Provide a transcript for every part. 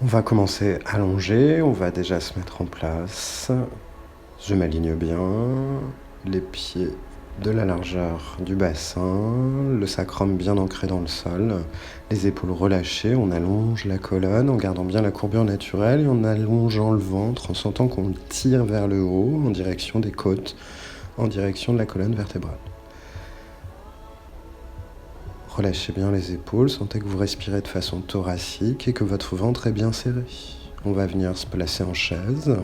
On va commencer allongé, on va déjà se mettre en place. Je m'aligne bien, les pieds de la largeur du bassin, le sacrum bien ancré dans le sol, les épaules relâchées, on allonge la colonne en gardant bien la courbure naturelle et en allongeant le ventre, en sentant qu'on tire vers le haut en direction des côtes, en direction de la colonne vertébrale. Relâchez bien les épaules, sentez que vous respirez de façon thoracique et que votre ventre est bien serré. On va venir se placer en chaise.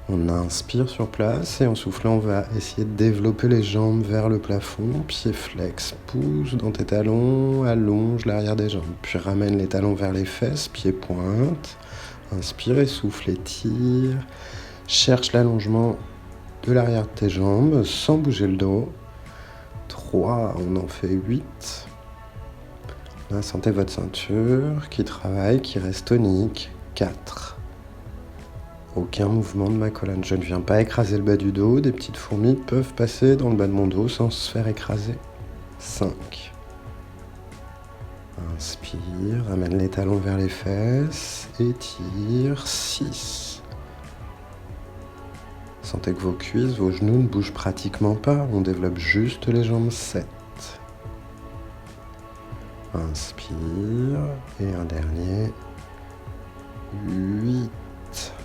On inspire sur place et en soufflant, on va essayer de développer les jambes vers le plafond. Pieds flex, pousse dans tes talons, allonge l'arrière des jambes. Puis ramène les talons vers les fesses, pieds pointe. Inspire et souffle, étire. Cherche l'allongement de l'arrière de tes jambes sans bouger le dos. 3, on en fait 8. Là, sentez votre ceinture qui travaille, qui reste tonique. 4. Aucun mouvement de ma colonne. Je ne viens pas écraser le bas du dos. Des petites fourmis peuvent passer dans le bas de mon dos sans se faire écraser. 5. Inspire, ramène les talons vers les fesses. Étire. 6. Sentez que vos cuisses, vos genoux ne bougent pratiquement pas. On développe juste les jambes. 7. Inspire. Et un dernier. 8.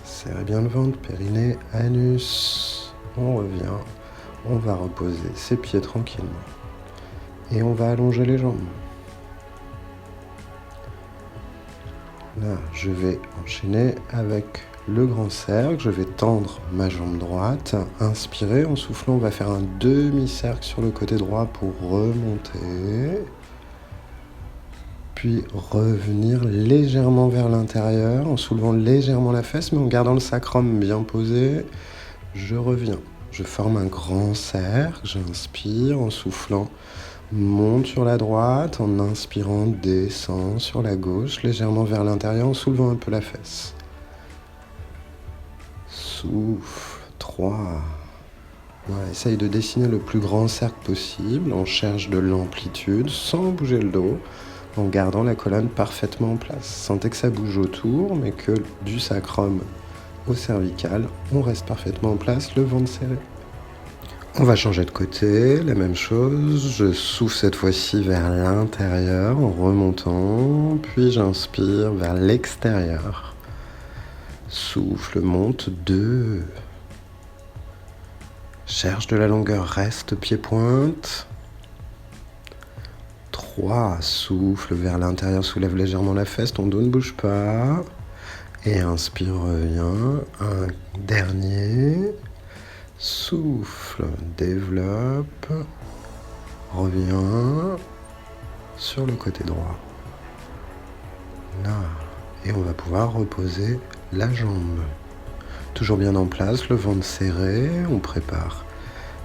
Serrez bien le ventre, périnée, anus. On revient. On va reposer ses pieds tranquillement. Et on va allonger les jambes. Là, je vais enchaîner avec le grand cercle. Je vais tendre ma jambe droite. Inspirez. En soufflant, on va faire un demi-cercle sur le côté droit pour remonter. Puis revenir légèrement vers l'intérieur en soulevant légèrement la fesse, mais en gardant le sacrum bien posé. Je reviens. Je forme un grand cercle. J'inspire en soufflant. Monte sur la droite. En inspirant, descend sur la gauche, légèrement vers l'intérieur en soulevant un peu la fesse. Souffle. 3. Voilà, essaye de dessiner le plus grand cercle possible. On cherche de l'amplitude sans bouger le dos, en gardant la colonne parfaitement en place. Sentez que ça bouge autour, mais que du sacrum au cervical, on reste parfaitement en place, le ventre serré. On va changer de côté, la même chose. Je souffle cette fois-ci vers l'intérieur en remontant, puis j'inspire vers l'extérieur. Souffle, monte, 2. Cherche de la longueur, reste pied-pointe. 3, souffle vers l'intérieur, soulève légèrement la fesse, ton dos ne bouge pas. Et inspire, reviens. Un dernier. Souffle, développe. Reviens sur le côté droit. Là. Et on va pouvoir reposer la jambe. Toujours bien en place, le ventre serré. On prépare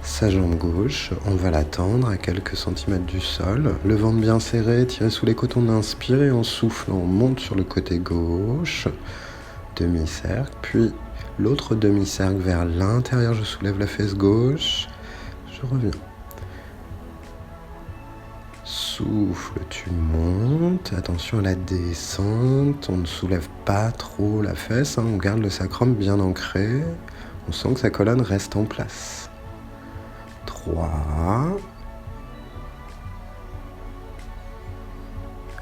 sa jambe gauche, on va la tendre à quelques centimètres du sol. Le ventre bien serré, tiré sous les côtes, on inspire et en soufflant, on monte sur le côté gauche. Demi-cercle, puis l'autre demi-cercle vers l'intérieur. Je soulève la fesse gauche. Je reviens. Souffle, tu montes. Attention à la descente. On ne soulève pas trop la fesse. On garde le sacrum bien ancré. On sent que sa colonne reste en place. 3.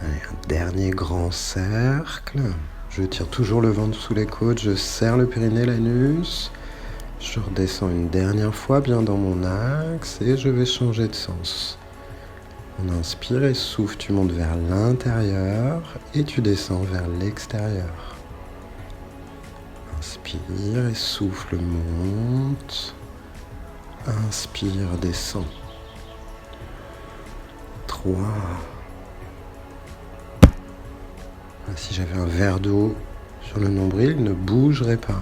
Allez, un dernier grand cercle. Je tire toujours le ventre sous les côtes, je serre le périnée, l'anus. Je redescends une dernière fois bien dans mon axe et je vais changer de sens. On inspire et souffle, tu montes vers l'intérieur et tu descends vers l'extérieur. Inspire et souffle, monte. Inspire, descend. 3. Si j'avais un verre d'eau sur le nombril, il ne bougerait pas.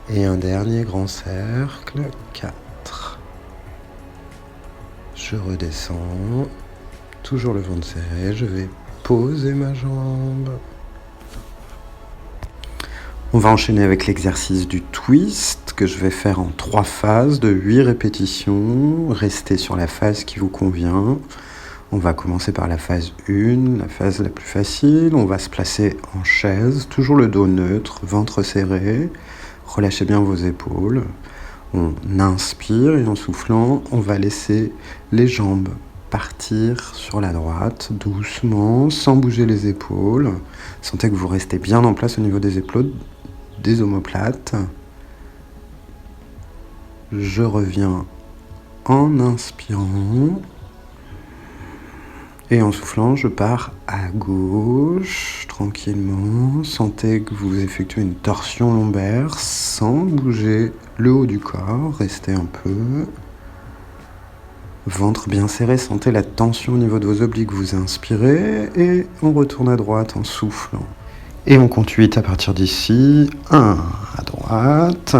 Et un dernier grand cercle. 4. Je redescends. Toujours le ventre serré. Je vais poser ma jambe. On va enchaîner avec l'exercice du twist que je vais faire en 3 phases de 8 répétitions. Restez sur la phase qui vous convient. On va commencer par la phase 1, la phase la plus facile. On va se placer en chaise, toujours le dos neutre, ventre serré. Relâchez bien vos épaules. On inspire et en soufflant, on va laisser les jambes partir sur la droite, doucement, sans bouger les épaules. Sentez que vous restez bien en place au niveau des épaules, des omoplates. Je reviens en inspirant. Et en soufflant, je pars à gauche, tranquillement. Sentez que vous effectuez une torsion lombaire sans bouger le haut du corps. Restez un peu. Ventre bien serré, sentez la tension au niveau de vos obliques. Vous inspirez et on retourne à droite en soufflant. Et on compte 8 à partir d'ici. 1 à droite.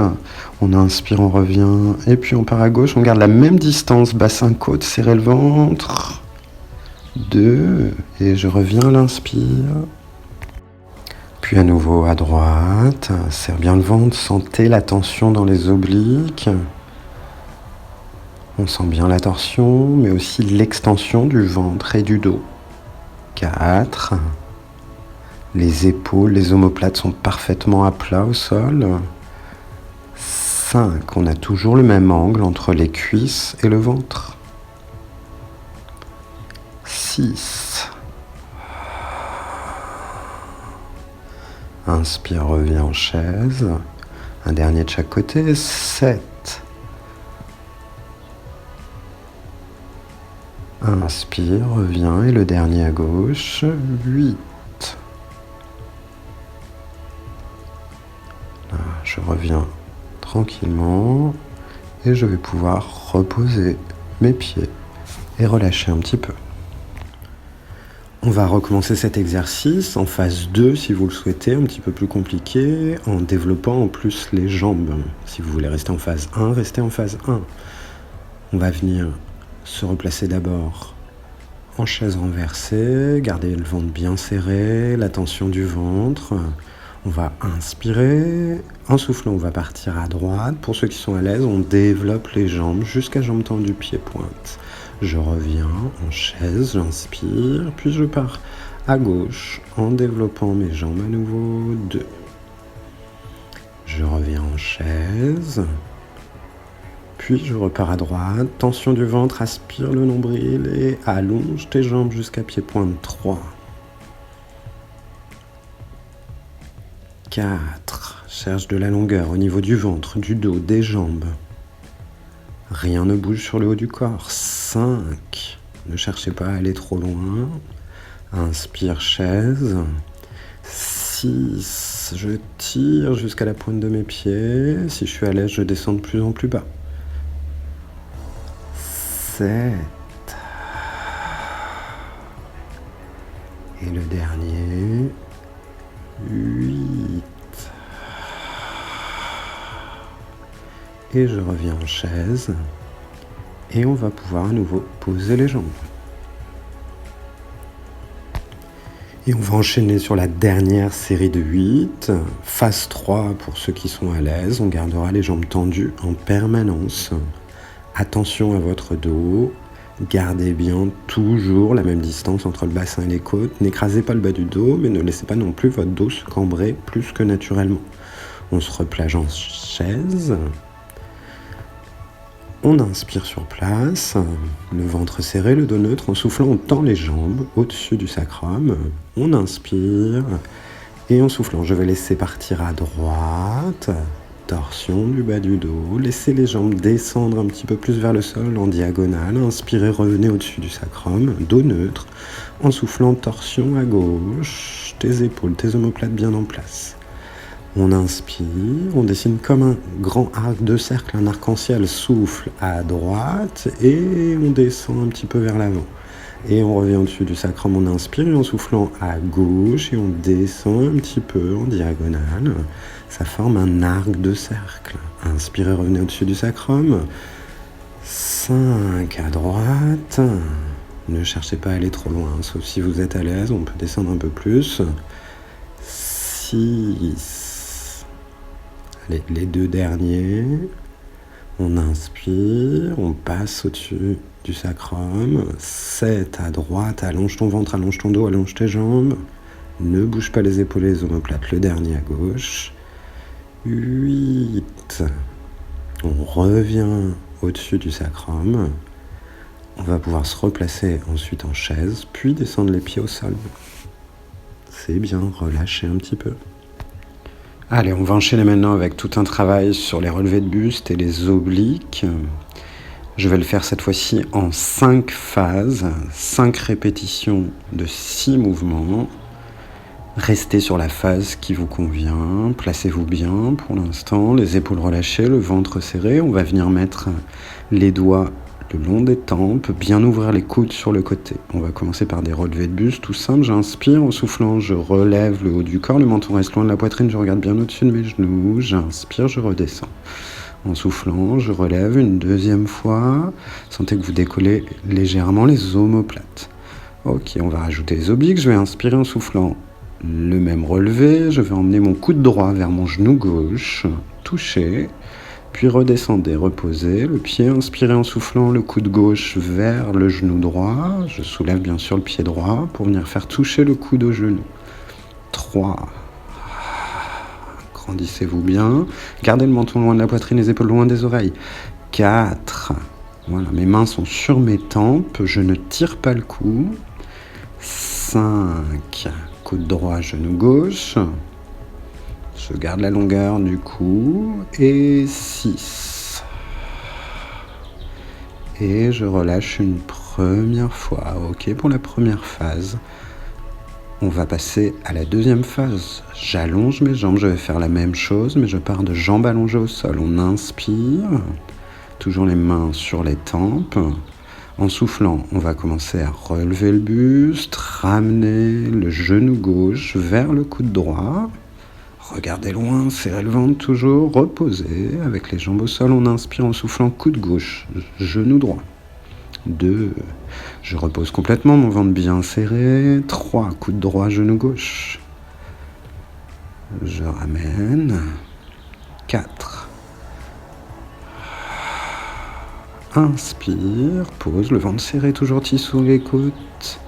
On inspire, on revient. Et puis on part à gauche. On garde la même distance. Bassin, côte, serrez le ventre. 2, et je reviens à l'inspire. Puis à nouveau à droite, serre bien le ventre, sentez la tension dans les obliques. On sent bien la torsion, mais aussi l'extension du ventre et du dos. 4, les épaules, les omoplates sont parfaitement à plat au sol. 5, on a toujours le même angle entre les cuisses et le ventre. 6. Inspire, reviens en chaise. Un dernier de chaque côté. 7. Inspire, reviens. Et le dernier à gauche. 8. Là, je reviens tranquillement. Et je vais pouvoir reposer mes pieds et relâcher un petit peu. On va recommencer cet exercice en phase 2 si vous le souhaitez, un petit peu plus compliqué, en développant en plus les jambes. Si vous voulez rester en phase 1, restez en phase 1. On va venir se replacer d'abord en chaise renversée, garder le ventre bien serré, la tension du ventre. On va inspirer, en soufflant on va partir à droite. Pour ceux qui sont à l'aise, on développe les jambes jusqu'à jambes tendues, pieds pointe. Je reviens en chaise, j'inspire, puis je pars à gauche en développant mes jambes à nouveau. 2. Je reviens en chaise, puis je repars à droite. Tension du ventre, aspire le nombril et allonge tes jambes jusqu'à pied pointe. 3. 4. Cherche de la longueur au niveau du ventre, du dos, des jambes. Rien ne bouge sur le haut du corps. 5. Ne cherchez pas à aller trop loin. Inspire, chaise. 6. Je tire jusqu'à la pointe de mes pieds. Si je suis à l'aise, je descends de plus en plus bas. 7. Et le dernier. 8. Et je reviens en chaise et on va pouvoir à nouveau poser les jambes. Et on va enchaîner sur la dernière série de 8. Phase 3 pour ceux qui sont à l'aise. On gardera les jambes tendues en permanence. Attention à votre dos. Gardez bien toujours la même distance entre le bassin et les côtes. N'écrasez pas le bas du dos, mais ne laissez pas non plus votre dos se cambrer plus que naturellement. On se replage en chaise. On inspire sur place, le ventre serré, le dos neutre. En soufflant, on tend les jambes au-dessus du sacrum. On inspire et en soufflant, je vais laisser partir à droite. Torsion du bas du dos. Laissez les jambes descendre un petit peu plus vers le sol en diagonale. Inspirez, revenez au-dessus du sacrum, dos neutre. En soufflant, torsion à gauche. Tes épaules, tes omoplates bien en place. On inspire, on dessine comme un grand arc de cercle, un arc-en-ciel. Souffle à droite et on descend un petit peu vers l'avant. Et on revient au-dessus du sacrum, on inspire et en soufflant à gauche et on descend un petit peu en diagonale. Ça forme un arc de cercle. Inspirez, revenez au-dessus du sacrum. 5 à droite. Ne cherchez pas à aller trop loin, sauf si vous êtes à l'aise, on peut descendre un peu plus. 6. Allez, les 2 derniers. On inspire, on passe au-dessus du sacrum. 7 à droite, allonge ton ventre, allonge ton dos, allonge tes jambes. Ne bouge pas les épaules et les omoplates, le dernier à gauche. 8. On revient au-dessus du sacrum. On va pouvoir se replacer ensuite en chaise, puis descendre les pieds au sol. C'est bien, relâchez un petit peu. Allez, on va enchaîner maintenant avec tout un travail sur les relevés de buste et les obliques. Je vais le faire cette fois-ci en 5 phases, 5 répétitions de 6 mouvements. Restez sur la phase qui vous convient, placez-vous bien pour l'instant, les épaules relâchées, le ventre serré. On va venir mettre les doigts le long des tempes, bien ouvrir les coudes sur le côté. On va commencer par des relevés de buste tout simple. J'inspire, en soufflant, je relève le haut du corps, le menton reste loin de la poitrine, je regarde bien au-dessus de mes genoux, j'inspire, je redescends. En soufflant, je relève une deuxième fois. Sentez que vous décollez légèrement les omoplates. Ok, on va rajouter les obliques. Je vais inspirer en soufflant. Le même relevé, je vais emmener mon coude droit vers mon genou gauche, toucher, puis redescendez, reposez, le pied, inspirez en soufflant, le coude gauche vers le genou droit, je soulève bien sûr le pied droit pour venir faire toucher le coude au genou. 3, grandissez-vous bien, gardez le menton loin de la poitrine, les épaules loin des oreilles. 4, voilà, mes mains sont sur mes tempes, je ne tire pas le cou. 5, coude droit, genou gauche. Je garde la longueur du cou. Et 6. Et je relâche une première fois. Ok, pour la première phase. On va passer à la deuxième phase. J'allonge mes jambes. Je vais faire la même chose, mais je pars de jambes allongées au sol. On inspire. Toujours les mains sur les tempes. En soufflant, on va commencer à relever le buste, ramener le genou gauche vers le coude droit. Regardez loin, serrez le ventre toujours, reposez avec les jambes au sol. On inspire en soufflant, coude gauche, genou droit. 2, je repose complètement, mon ventre bien serré. 3, coude droit, genou gauche. Je ramène. 4. Inspire, pose, le ventre serré, toujours sous les côtes.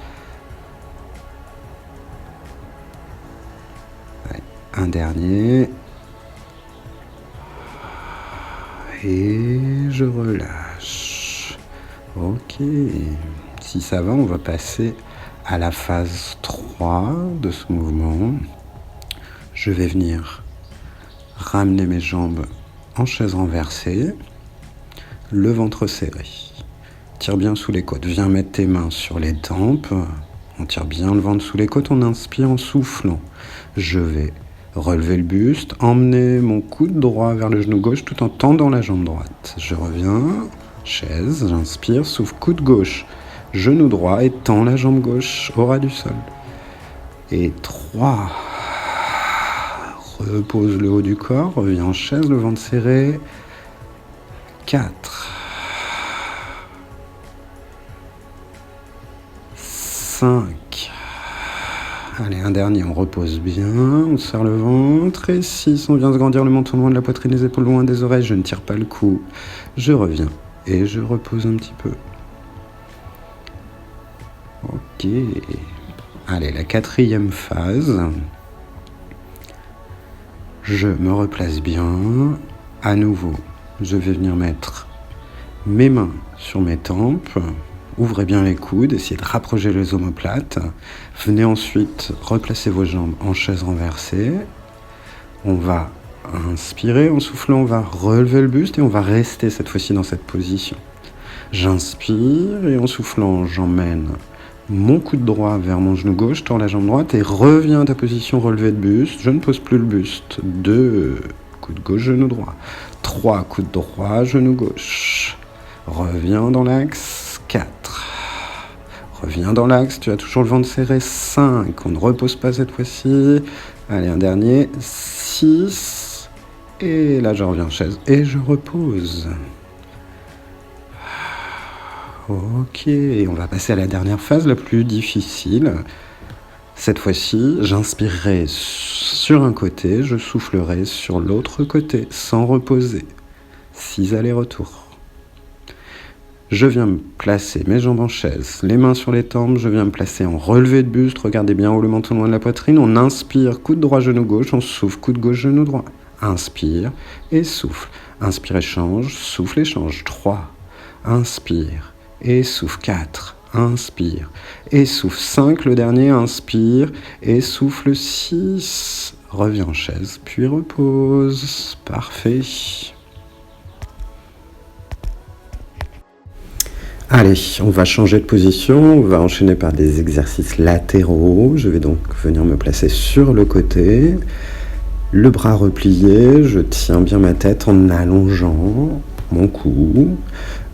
Ouais, un dernier. Et je relâche. Ok. Si ça va, on va passer à la phase 3 de ce mouvement. Je vais venir ramener mes jambes en chaise renversée. Le ventre serré. Tire bien sous les côtes. Viens mettre tes mains sur les tempes. On tire bien le ventre sous les côtes. On inspire en soufflant. Je vais relever le buste, emmener mon coude droit vers le genou gauche tout en tendant la jambe droite. Je reviens, chaise, j'inspire, souffle, coude gauche, genou droit et tends la jambe gauche au ras du sol. Et 3. Repose le haut du corps, reviens en chaise, le ventre serré. 4. 5. Allez, un dernier, on repose bien, on serre le ventre. Et 6, on vient se grandir le menton loin de la poitrine, les épaules loin des oreilles. Je ne tire pas le cou. Je reviens et je repose un petit peu. Ok. Allez, la 4e phase. Je me replace bien. À nouveau, je vais venir mettre mes mains sur mes tempes. Ouvrez bien les coudes, essayez de rapprocher les omoplates. Venez ensuite replacer vos jambes en chaise renversée. On va inspirer, en soufflant, on va relever le buste et on va rester cette fois-ci dans cette position. J'inspire et en soufflant, j'emmène mon coude droit vers mon genou gauche, tends la jambe droite et reviens à ta position relevée de buste. Je ne pose plus le buste. 2, coude gauche, genou droit. 3, coude droit, genou gauche. Reviens dans l'axe. 4. Reviens dans l'axe, tu as toujours le ventre serré. 5. On ne repose pas cette fois-ci. Allez, un dernier. 6. Et là, je reviens en chaise et je repose. Ok, et on va passer à la dernière phase, la plus difficile. Cette fois-ci, j'inspirerai sur un côté, je soufflerai sur l'autre côté, sans reposer. 6 allers-retours. Je viens me placer mes jambes en chaise, les mains sur les tempes, je viens me placer en relevé de buste, regardez bien haut le menton loin de la poitrine, on inspire, coude droit, genou gauche, on souffle, coude gauche, genou droit. Inspire et souffle. Inspire et change, souffle et change. 3. Inspire et souffle. 4. Inspire et souffle. 5. Le dernier, inspire et souffle. 6. Reviens en chaise, puis repose. Parfait. Allez, on va changer de position, on va enchaîner par des exercices latéraux. Je vais donc venir me placer sur le côté, le bras replié, je tiens bien ma tête en allongeant mon cou.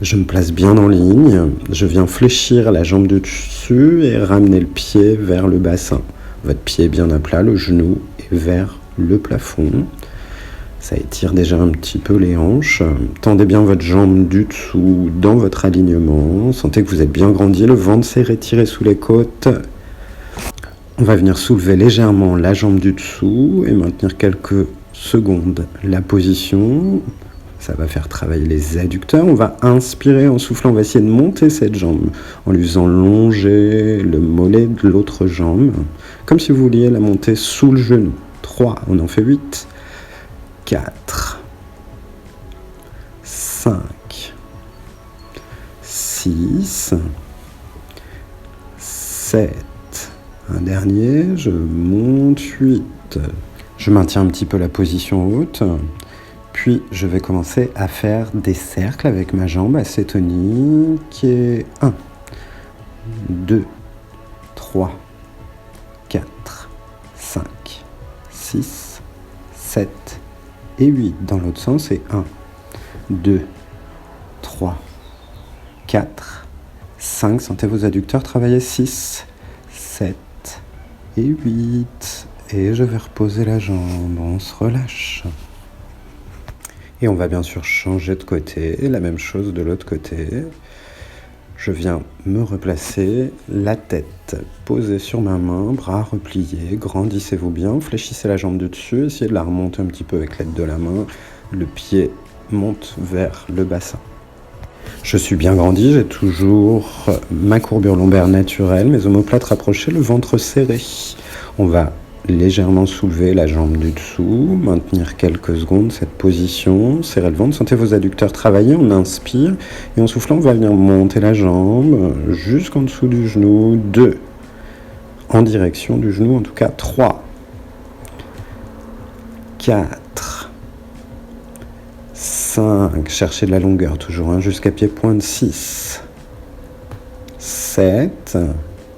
Je me place bien en ligne, je viens fléchir la jambe du dessus et ramener le pied vers le bassin. Votre pied est bien à plat, le genou est vers le plafond. Ça étire déjà un petit peu les hanches. Tendez bien votre jambe du dessous dans votre alignement. Sentez que vous êtes bien grandi, le ventre s'est retiré sous les côtes. On va venir soulever légèrement la jambe du dessous et maintenir quelques secondes la position. Ça va faire travailler les adducteurs. On va inspirer en soufflant. On va essayer de monter cette jambe en lui faisant longer le mollet de l'autre jambe. Comme si vous vouliez la monter sous le genou. 3, on en fait 8. 4, 5, 6, 7, un dernier, je monte 8. Je maintiens un petit peu la position haute, puis je vais commencer à faire des cercles avec ma jambe assez tonique. 1, 2, 3, 4, 5, 6, 7, et 8. Dans l'autre sens, c'est 1, 2, 3, 4, 5. Sentez vos adducteurs travailler. 6, 7 et 8. Et je vais reposer la jambe. On se relâche. Et on va bien sûr changer de côté. La même chose de l'autre côté. Je viens me replacer, la tête posée sur ma main, bras repliés, grandissez-vous bien, fléchissez la jambe du dessus, essayez de la remonter un petit peu avec l'aide de la main, le pied monte vers le bassin. Je suis bien grandi, j'ai toujours ma courbure lombaire naturelle, mes omoplates rapprochées, le ventre serré. On va légèrement soulever la jambe du dessous, maintenir quelques secondes cette position, serrer le ventre, sentez vos adducteurs travailler, on inspire et en soufflant on va venir monter la jambe jusqu'en dessous du genou, 2, en direction du genou en tout cas, 3, 4, 5, cherchez de la longueur toujours, jusqu'à pied-pointe, 6, 7,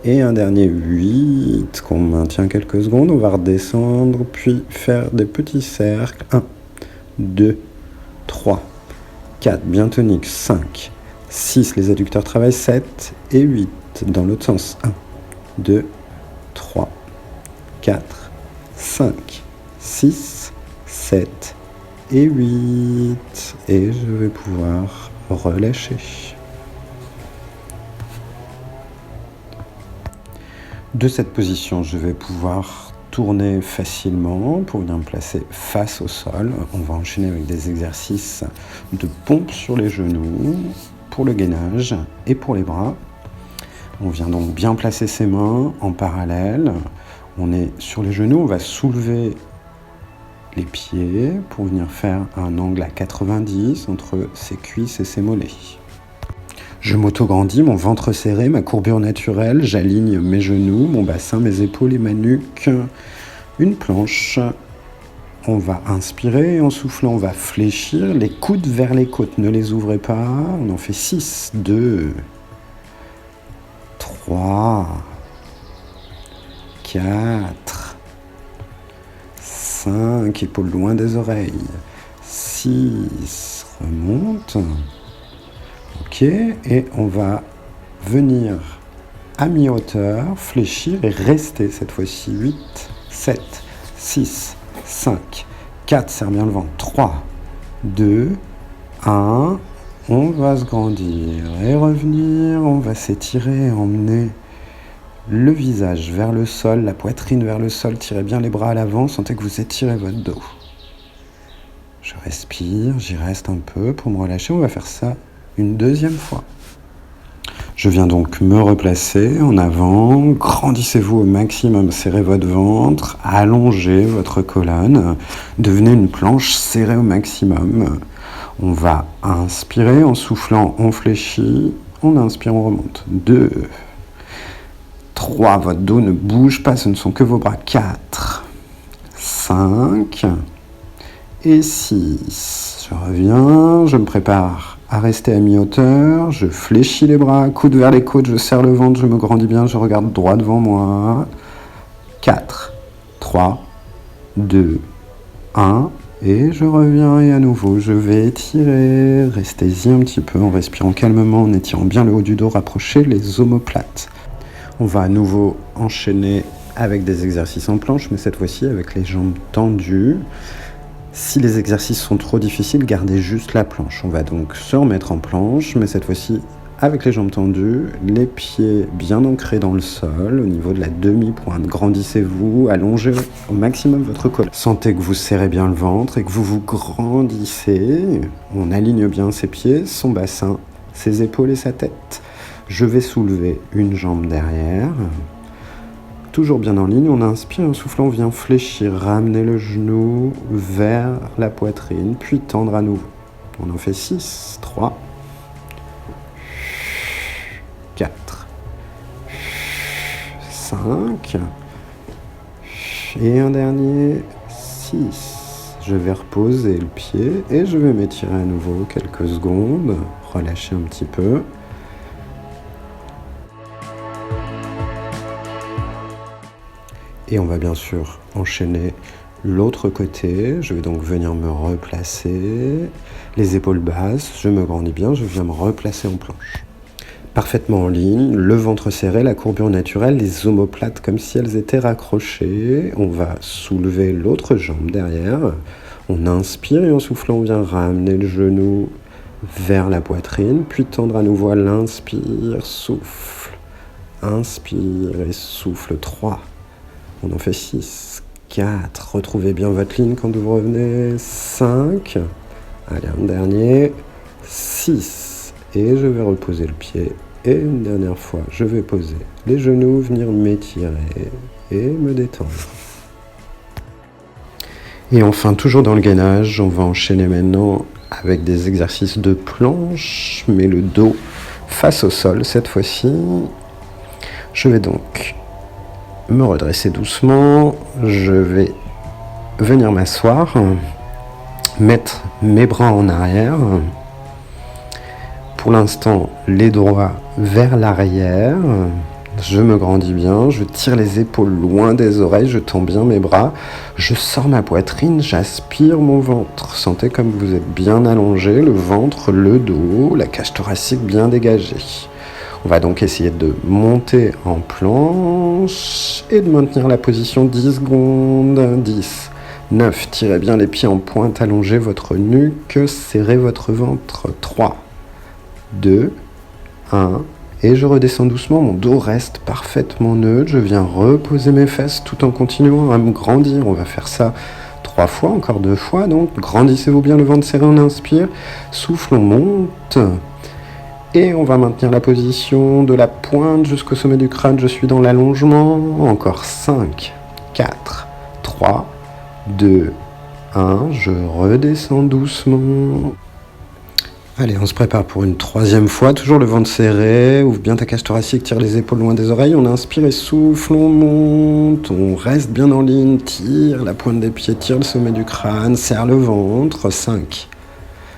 et un dernier 8 qu'on maintient quelques secondes. On va redescendre, puis faire des petits cercles. 1, 2, 3, 4, bien tonique. 5, 6, les adducteurs travaillent. 7 et 8. Dans l'autre sens. 1, 2, 3, 4, 5, 6, 7 et 8. Et je vais pouvoir relâcher. De cette position, je vais pouvoir tourner facilement pour venir me placer face au sol. On va enchaîner avec des exercices de pompe sur les genoux, pour le gainage et pour les bras. On vient donc bien placer ses mains en parallèle. On est sur les genoux, on va soulever les pieds pour venir faire un angle à 90 entre ses cuisses et ses mollets. Je m'auto-grandis, mon ventre serré, ma courbure naturelle, j'aligne mes genoux, mon bassin, mes épaules et ma nuque. Une planche. On va inspirer et en soufflant, on va fléchir les coudes vers les côtes. Ne les ouvrez pas. On en fait 6, 2, 3, 4, 5, épaules loin des oreilles. 6, remonte. Ok, et on va venir à mi-hauteur, fléchir et rester cette fois-ci. 8, 7, 6, 5, 4, serre bien le ventre. 3, 2, 1, on va se grandir et revenir. On va s'étirer, emmener le visage vers le sol, la poitrine vers le sol. Tirez bien les bras à l'avant, sentez que vous étirez votre dos. Je respire, j'y reste un peu pour me relâcher. On va faire ça une deuxième fois. Je viens donc me replacer en avant, grandissez-vous au maximum, serrez votre ventre, allongez votre colonne, devenez une planche serrée au maximum. On va inspirer en soufflant, on fléchit, on inspire, on remonte. 2, 3, votre dos ne bouge pas, ce ne sont que vos bras. 4, 5 et 6. Je reviens, je me prépare à rester à mi-hauteur, je fléchis les bras, coude vers les côtes, je serre le ventre, je me grandis bien, je regarde droit devant moi. 4, 3, 2, 1, et je reviens et à nouveau je vais étirer. Restez-y un petit peu en respirant calmement, en étirant bien le haut du dos, rapprochez les omoplates. On va à nouveau enchaîner avec des exercices en planche, mais cette fois-ci avec les jambes tendues. Si les exercices sont trop difficiles, gardez juste la planche. On va donc se remettre en planche, mais cette fois-ci avec les jambes tendues, les pieds bien ancrés dans le sol, au niveau de la demi-pointe. Grandissez-vous, allongez au maximum votre colonne. Sentez que vous serrez bien le ventre et que vous vous grandissez. On aligne bien ses pieds, son bassin, ses épaules et sa tête. Je vais soulever une jambe derrière. Toujours bien en ligne, on inspire, en soufflant, on vient fléchir, ramener le genou vers la poitrine, puis tendre à nouveau. On en fait 6, 3, 4, 5, et un dernier, 6. Je vais reposer le pied et je vais m'étirer à nouveau quelques secondes, relâcher un petit peu. Et on va bien sûr enchaîner l'autre côté. Je vais donc venir me replacer, les épaules basses, je me grandis bien, je viens me replacer en planche. Parfaitement en ligne, le ventre serré, la courbure naturelle, les omoplates comme si elles étaient raccrochées. On va soulever l'autre jambe derrière. On inspire et en soufflant, on vient ramener le genou vers la poitrine, puis tendre à nouveau à l'inspire, souffle. Inspire et souffle, 3. On en fait 6, 4, retrouvez bien votre ligne quand vous revenez, 5, allez un dernier, 6, et je vais reposer le pied, et une dernière fois, je vais poser les genoux, venir m'étirer et me détendre. Et enfin, toujours dans le gainage, on va enchaîner maintenant avec des exercices de planche, mais le dos face au sol cette fois-ci. Je vais donc me redresser doucement, je vais venir m'asseoir, mettre mes bras en arrière. Pour l'instant, les doigts vers l'arrière. Je me grandis bien, je tire les épaules loin des oreilles, je tends bien mes bras, je sors ma poitrine, j'aspire mon ventre. Sentez comme vous êtes bien allongé, le ventre, le dos, la cage thoracique bien dégagée. On va donc essayer de monter en planche et de maintenir la position 10 secondes. 10, 9, tirez bien les pieds en pointe, allongez votre nuque, serrez votre ventre. 3, 2, 1, et je redescends doucement, mon dos reste parfaitement neutre. Je viens reposer mes fesses tout en continuant à me grandir. On va faire ça 3 fois, encore 2 fois. Donc grandissez-vous bien, le ventre serré, on inspire, souffle, on monte. Et on va maintenir la position de la pointe jusqu'au sommet du crâne. Je suis dans l'allongement. Encore 5, 4, 3, 2, 1. Je redescends doucement. Allez, on se prépare pour une 3e fois. Toujours le ventre serré. Ouvre bien ta cage thoracique. Tire les épaules loin des oreilles. On inspire et souffle. On monte. On reste bien en ligne. Tire la pointe des pieds. Tire le sommet du crâne. Serre le ventre. 5,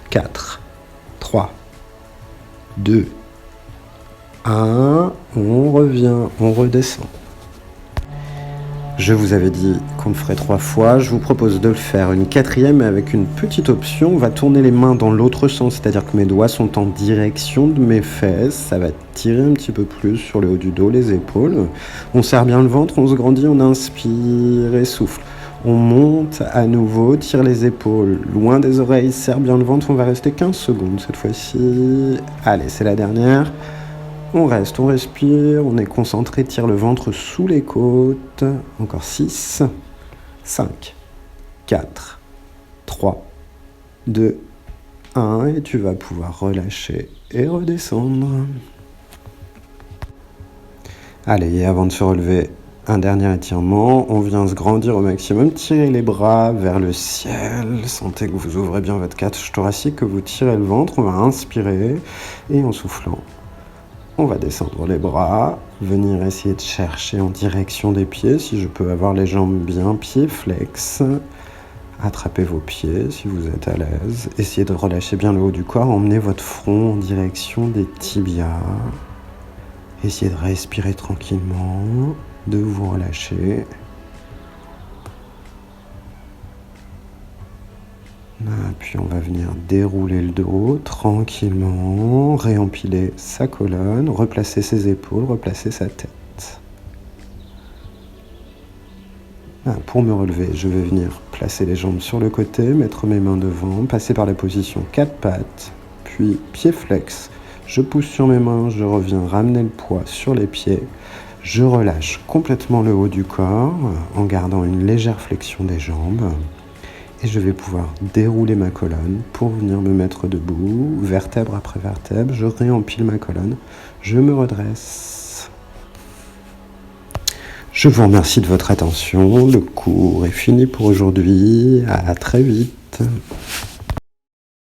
4, 3, 2, 1, on revient, on redescend. Je vous avais dit qu'on le ferait 3 fois, je vous propose de le faire une 4e avec une petite option. On va tourner les mains dans l'autre sens, c'est-à-dire que mes doigts sont en direction de mes fesses. Ça va tirer un petit peu plus sur le haut du dos, les épaules. On serre bien le ventre, on se grandit, on inspire et souffle. On monte à nouveau, tire les épaules loin des oreilles, serre bien le ventre. On va rester 15 secondes cette fois-ci. Allez, c'est la dernière. On reste, on respire, on est concentré, tire le ventre sous les côtes. Encore 6, 5, 4, 3, 2, 1. Et tu vas pouvoir relâcher et redescendre. Allez, et avant de se relever, un dernier étirement. On vient se grandir au maximum. Tirez les bras vers le ciel. Sentez que vous ouvrez bien votre cage thoracique, que vous tirez le ventre. On va inspirer et en soufflant, on va descendre les bras, venir essayer de chercher en direction des pieds. Si je peux avoir les jambes bien, pieds flex. Attrapez vos pieds si vous êtes à l'aise. Essayez de relâcher bien le haut du corps. Emmenez votre front en direction des tibias. Essayez de respirer tranquillement, de vous relâcher. Puis on va venir dérouler le dos tranquillement, réempiler sa colonne, replacer ses épaules, replacer sa tête. Pour me relever, je vais venir placer les jambes sur le côté, mettre mes mains devant, passer par la position 4 pattes, puis pied flex. Je pousse sur mes mains, je reviens ramener le poids sur les pieds. Je relâche complètement le haut du corps en gardant une légère flexion des jambes. Et je vais pouvoir dérouler ma colonne pour venir me mettre debout, vertèbre après vertèbre. Je réempile ma colonne, je me redresse. Je vous remercie de votre attention. Le cours est fini pour aujourd'hui. À très vite.